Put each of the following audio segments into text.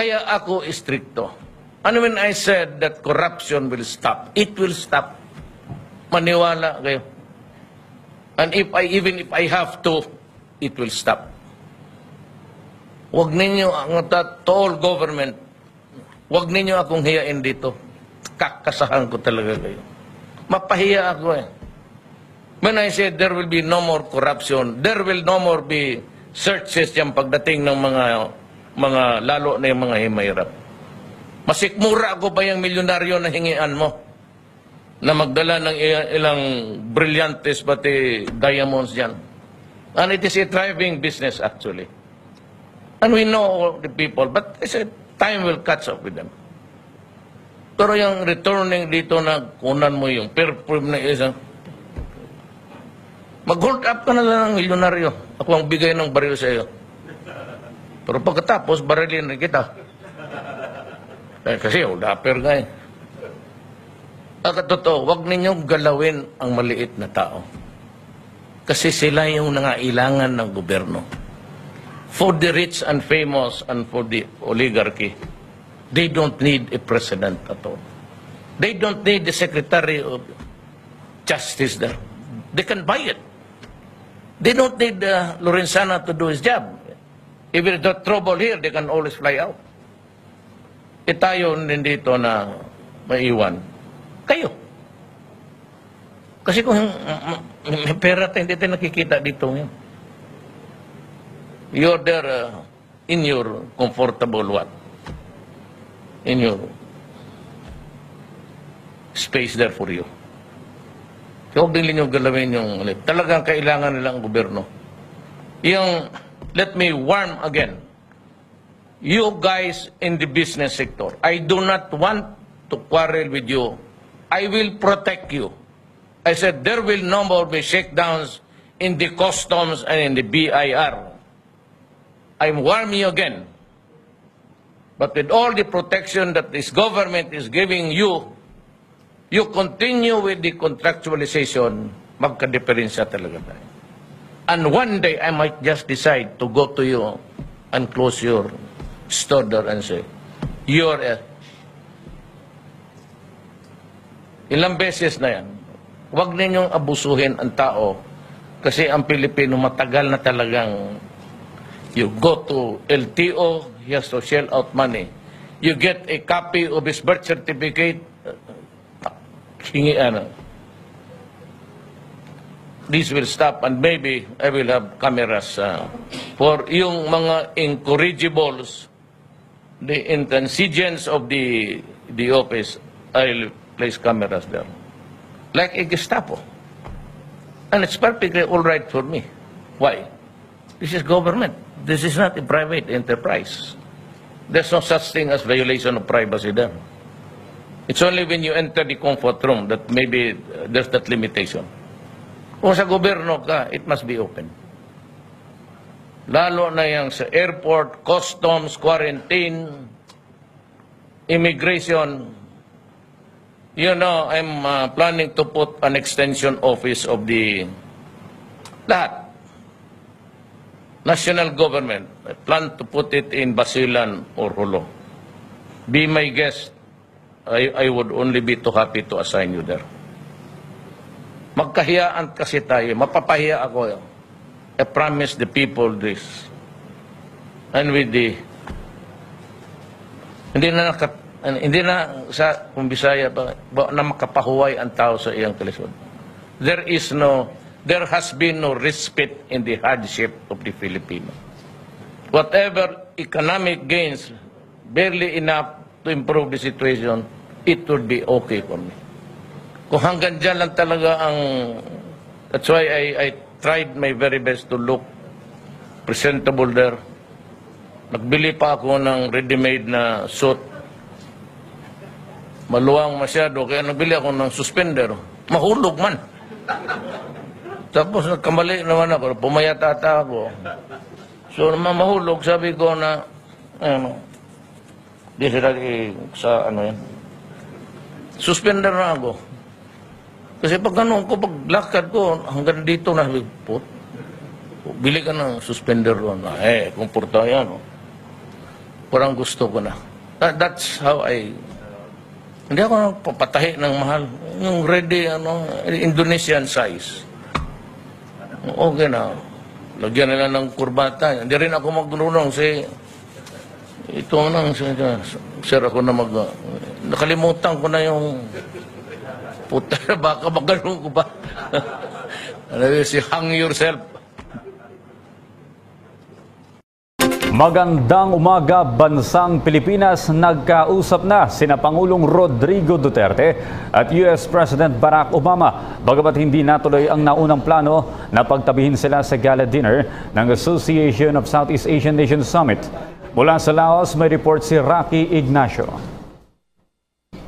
Kaya ako istrikto. And when I said that corruption will stop, it will stop. Maniwala kayo. And even if I have to, it will stop. Huwag ninyo ang to all government, huwag ninyo akong hiyain dito. Kakasahan ko talaga kayo. Mapahiya ako eh. When I said there will be no more corruption, there will no more be searches yung pagdating ng mga lalo na yung mga himayarap. Masikmura ako pa yung milyonaryo na hingian mo na magdala ng ilang brilyantes pati diamonds yan. And it is a thriving business actually. And we know all the people, but I said time will catch up with them. Pero yung returning dito na kunan mo yung perfume na isang mag-hold up ka na lang ng milyonaryo. Ako ang bigay ng baril sa iyo. Pero pagkatapos, barilin na kita. Kasi udaper nga eh. Totoo, huwag ninyong galawin ang maliit na tao. Kasi sila yung nangailangan ng gobyerno. For the rich and famous and for the oligarchy, they don't need a president at all. They don't need the Secretary of Justice there. They can buy it. They don't need Lorenzana to do his job. If there's trouble here, they can always fly out. Tayo din dito na maiwan. Kayo. Kasi kung may pera tayo, hindi tayo nakikita dito ngayon. You're there in your comfortable what? In your space there for you. Huwag din ninyo galawin yung talagang kailangan nilang gobyerno. Yung, let me warn again, you guys in the business sector, I do not want to quarrel with you. I will protect you. I said there will no more be shakedowns in the customs and in the BIR. I'm warning you again. But with all the protection that this government is giving you, you continue with the contractualization, magka-diferensya talaga tayo. And one day, I might just decide to go to you and close your store door and say, you're ilang beses na yan. Huwag ninyong abusuhin ang tao kasi ang Pilipino matagal na talagang you go to LTO, he has to shell out money. You get a copy of his birth certificate, this will stop and maybe I will have cameras for yung mga incorrigibles, the intransigence of the office, I'll place cameras there. Like a Gestapo. And it's perfectly all right for me. Why? This is government. This is not a private enterprise. There's no such thing as violation of privacy there. It's only when you enter the comfort room that maybe there's that limitation. Kung sa gobyerno ka, it must be open. Lalo na yung sa airport, customs, quarantine, immigration. You know, I'm planning to put an extension office of the lahat. National government. I plan to put it in Basilan or Jolo. Be my guest. I would only be too happy to assign you there. Magkahiyaan kasi tayo. Mapapahiya ako. I promise the people this. And with the hindi na sa kung Bisaya ba na makapahuway ang tao sa iyang kalisod. There has been no respite in the hardship of the Filipino. Whatever economic gains, barely enough to improve the situation, it would be okay for me. Kung hanggang dyan lang talaga ang... That's why I tried my very best to look presentable there. Nagbili pa ako ng ready-made na suit. Maluwang masyado, kaya nagbili ako ng suspender. Mahulog man. Tapos nagkamali naman ako, pumayatata ako. So mahulog, sabi ko na, di sila sa yan. Suspender na ako. Kasi pag ganun ko, pag lakad ko, hanggang dito na, bili ka ng suspender doon. Kumporta yan. Parang gusto ko na. That's how hindi ako nagpapatahi ng mahal. Yung ready, Indonesian size. Okay na. Lagyan nila ng kurbata. Hindi rin ako magnunong ito nang, sir, ako na nakalimutan ko na yung puta, baka magalong ko ba? Si hang yourself. Magandang umaga, bansang Pilipinas. Nagkausap na sina Pangulong Rodrigo Duterte at US President Barack Obama. Bagamat hindi natuloy ang naunang plano na pagtabihin sila sa gala dinner ng Association of Southeast Asian Nations Summit. Mula sa Laos, may report si Rocky Ignacio.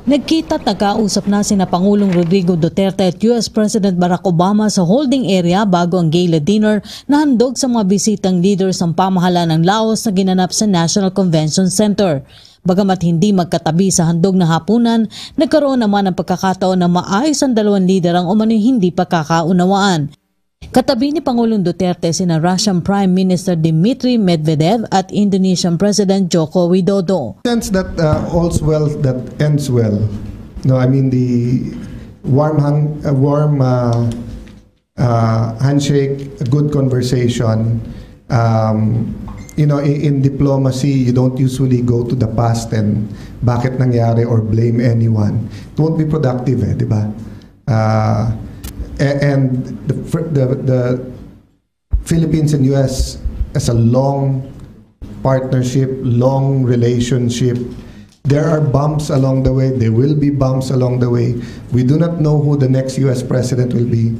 Nagkita at nagkausap na sina Pangulong Rodrigo Duterte at US President Barack Obama sa holding area bago ang gala dinner na handog sa mga bisitang leaders ng pamahalaan ng Laos na ginanap sa National Convention Center. Bagamat hindi magkatabi sa handog na hapunan, nagkaroon naman ng pagkakataon na maayos ang dalawang lider ang umano'y hindi pagkakaunawaan. Katabi ni Pangulong Duterte sina Russian Prime Minister Dmitry Medvedev at Indonesian President Joko Widodo. Sense that all's well that ends well. No, I mean the warm handshake, a good conversation. You know, in diplomacy, you don't usually go to the past and bakit nangyari or blame anyone. It won't be productive, di ba? And the Philippines and US as a long partnership, long relationship. There are bumps along the way. There will be bumps along the way. We do not know who the next US president will be.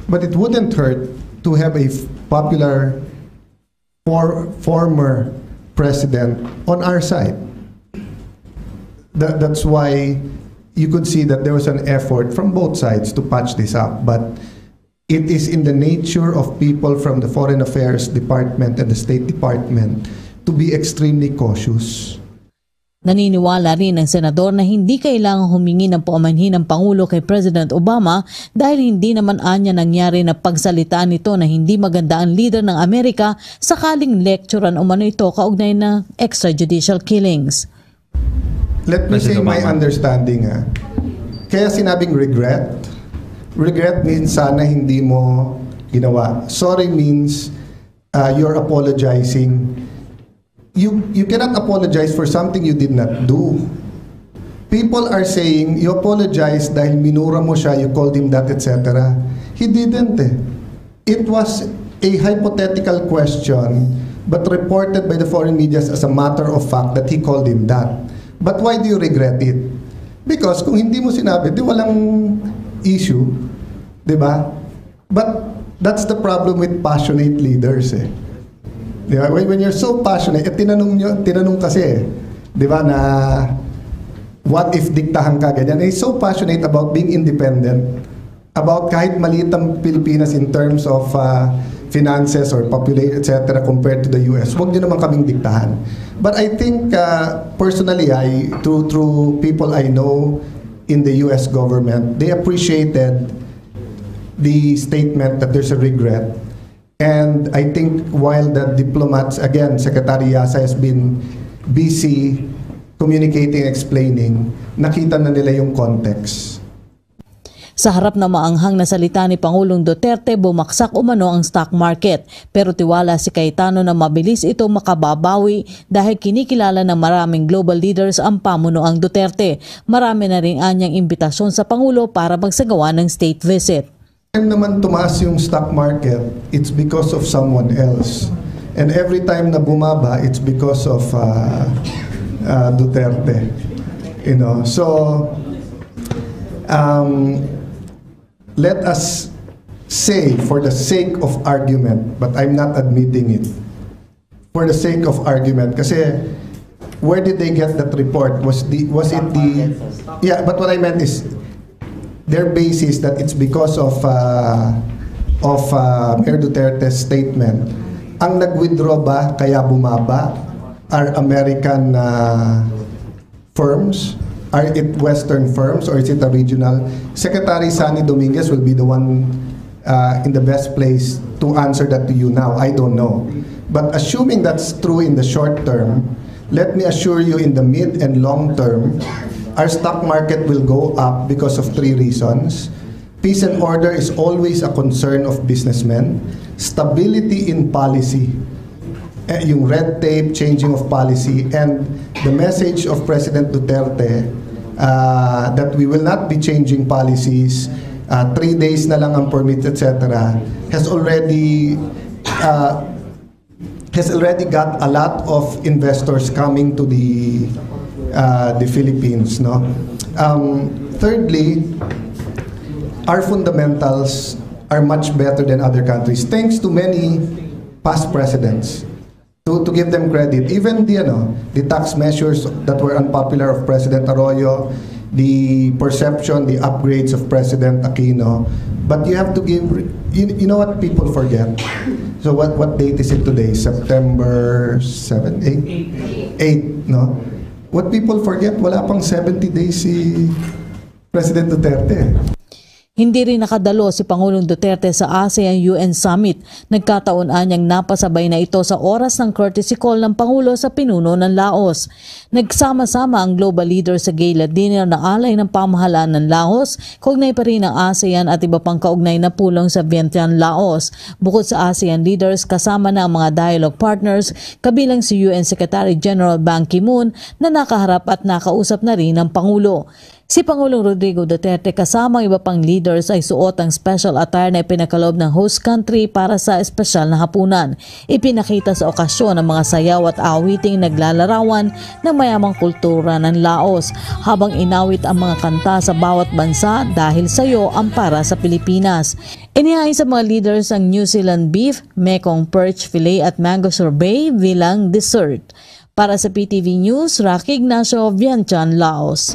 But it wouldn't hurt to have a popular former president on our side. That's why you could see that there was an effort from both sides to patch this up. But it is in the nature of people from the Foreign Affairs Department and the State Department to be extremely cautious. Naniniwala rin ang senador na hindi kailangang humingi ng paumanhin ng Pangulo kay President Obama dahil hindi naman anya nangyari na pagsalitaan nito na hindi maganda ang leader ng Amerika sakaling lecturean umano ito kaugnay ng extrajudicial killings. Let me say my understanding. Kaya sinabing regret. Regret means sana hindi mo ginawa. Sorry means you're apologizing. You cannot apologize for something you did not do. People are saying you apologize dahil minura mo siya, you called him that, etc. He didn't. It was a hypothetical question but reported by the foreign media as a matter of fact that he called him that. But why do you regret it? Because kung hindi mo sinabi, di walang issue. Di ba? But that's the problem with passionate leaders. Di ba? When you're so passionate, tinanong kasi, di ba, na what if diktahan ka ganyan? He's so passionate about being independent, about kahit maliit ang Pilipinas in terms of finances or population, etc. compared to the US. Huwag nyo naman kaming diktahan. But I think personally, through people I know in the US government, they appreciated the statement that there's a regret. And I think while the diplomats, again, Secretary Yasa has been busy communicating, explaining, nakita na nila yung context. Sa harap ng maanghang na salita ni Pangulong Duterte, bumaksak umano ang stock market. Pero tiwala si Cayetano na mabilis ito makababawi dahil kinikilala ng maraming global leaders ang pamunuang Duterte. Marami na rin anyang imbitasyon sa Pangulo para magsagawa ng state visit. Time naman tumaas yung stock market, it's because of someone else. And every time na bumaba, it's because of Duterte. You know, so let us say, for the sake of argument, but I'm not admitting it, for the sake of argument, kasi where did they get that report? Was it the yeah? But what I meant is their basis that it's because of Mayor Duterte's statement. Ang nag-withdraw ba kaya bumaba are American firms? Are it Western firms or is it a regional? Secretary Sani Dominguez will be the one in the best place to answer that to you now. I don't know. But assuming that's true in the short term, let me assure you, in the mid and long term, our stock market will go up because of 3 reasons. Peace and order is always a concern of businessmen. Stability in policy, yung red tape, changing of policy, and the message of President Duterte that we will not be changing policies, 3 days na lang ang permit, etc., has already got a lot of investors coming to the Philippines, no? Thirdly, our fundamentals are much better than other countries, thanks to many past presidents. To give them credit, even the tax measures that were unpopular of President Arroyo, the perception, the upgrades of President Aquino. But you have to give, you know what people forget? So what date is it today? September 7, 8? 8, no? What people forget, wala pang 70 days si President Duterte. Hindi rin nakadalo si Pangulong Duterte sa ASEAN-UN Summit. Nagkataon niyang napasabay na ito sa oras ng courtesy call ng Pangulo sa pinuno ng Laos. Nagsama-sama ang global leader sa gala dinner na alay ng pamahalaan ng Laos, kaugnay pa rin ng ASEAN at iba pang kaugnay na pulong sa Vientiane, Laos. Bukod sa ASEAN leaders, kasama na ang mga dialogue partners, kabilang si UN Secretary General Ban Ki-moon na nakaharap at nakausap na rin ng Pangulo. Si Pangulong Rodrigo Duterte kasama ang iba pang leaders ay suot ang special attire na ipinakalob ng host country para sa espesyal na hapunan. Ipinakita sa okasyon ang mga sayaw at awiting naglalarawan ng mayamang kultura ng Laos, habang inawit ang mga kanta sa bawat bansa dahil sayo ang para sa Pilipinas. Inihain sa mga leaders ang New Zealand beef, Mekong perch fillet at mango sorbet bilang dessert. Para sa PTV News, Rocky Ignacio, Vientiane, Laos.